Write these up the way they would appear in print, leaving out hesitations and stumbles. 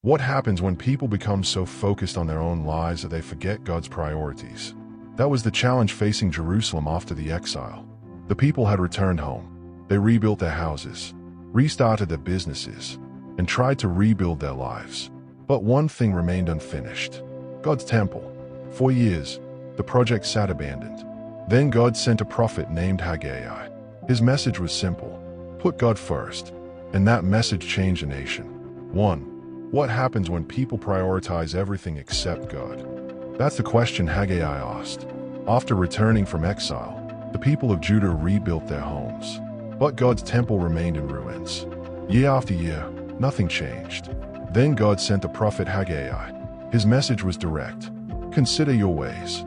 What happens when people become so focused on their own lives that they forget God's priorities? That was the challenge facing Jerusalem after the exile. The people had returned home. They rebuilt their houses, restarted their businesses, and tried to rebuild their lives. But one thing remained unfinished: God's temple. For years, the project sat abandoned. Then God sent a prophet named Haggai. His message was simple: put God first. And that message changed a nation. 1. What happens when people prioritize everything except God? That's the question Haggai asked. After returning from exile, the people of Judah rebuilt their homes. But God's temple remained in ruins. Year after year, nothing changed. Then God sent the prophet Haggai. His message was direct: consider your ways.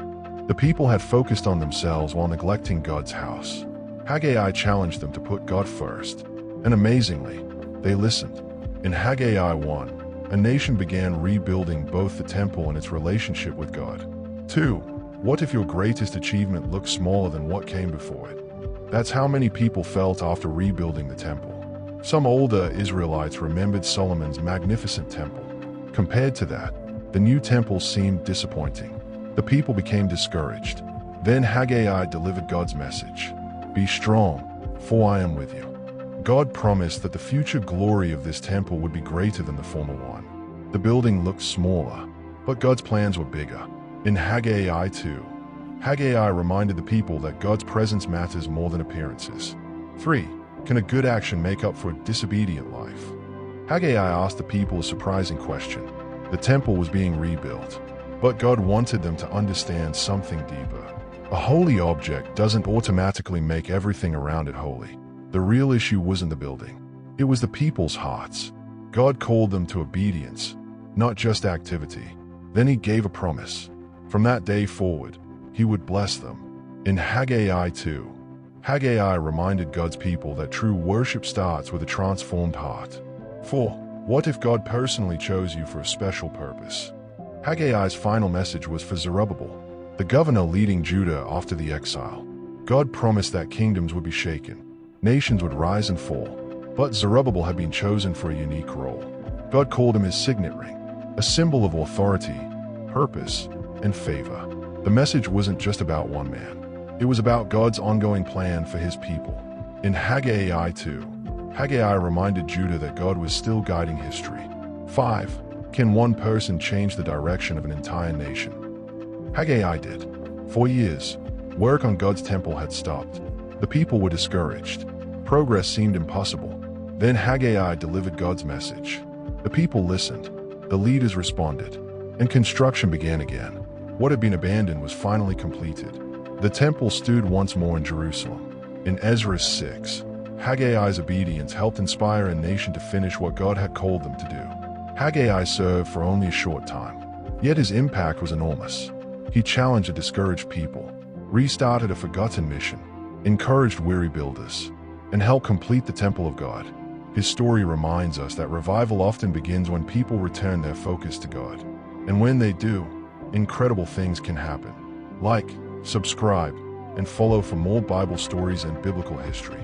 The people had focused on themselves while neglecting God's house. Haggai challenged them to put God first. And amazingly, they listened. In Haggai 1, a nation began rebuilding both the temple and its relationship with God. 2. What if your greatest achievement looks smaller than what came before it? That's how many people felt after rebuilding the temple. Some older Israelites remembered Solomon's magnificent temple. Compared to that, the new temple seemed disappointing. The people became discouraged. Then Haggai delivered God's message: be strong, for I am with you. God promised that the future glory of this temple would be greater than the former one. The building looked smaller, but God's plans were bigger. In Haggai 2, Haggai reminded the people that God's presence matters more than appearances. 3. Can a good action make up for a disobedient life? Haggai asked the people a surprising question. The temple was being rebuilt, but God wanted them to understand something deeper. A holy object doesn't automatically make everything around it holy. The real issue wasn't the building. It was the people's hearts. God called them to obedience, not just activity. Then he gave a promise. From that day forward, he would bless them. In Haggai 2, Haggai reminded God's people that true worship starts with a transformed heart. 4. What if God personally chose you for a special purpose? Haggai's final message was for Zerubbabel, the governor leading Judah after the exile. God promised that kingdoms would be shaken. Nations would rise and fall, but Zerubbabel had been chosen for a unique role. God called him his signet ring, a symbol of authority, purpose, and favor. The message wasn't just about one man. It was about God's ongoing plan for his people. In Haggai 2, Haggai reminded Judah that God was still guiding history. 5. Can one person change the direction of an entire nation? Haggai did. For years, work on God's temple had stopped. The people were discouraged. Progress seemed impossible. Then Haggai delivered God's message. The people listened. The leaders responded. And construction began again. What had been abandoned was finally completed. The temple stood once more in Jerusalem. In Ezra 6, Haggai's obedience helped inspire a nation to finish what God had called them to do. Haggai served for only a short time, yet his impact was enormous. He challenged a discouraged people, restarted a forgotten mission, encouraged weary builders, and helped complete the temple of God. His story reminds us that revival often begins when people return their focus to God. And when they do, incredible things can happen. Like, subscribe, and follow for more Bible stories and biblical history.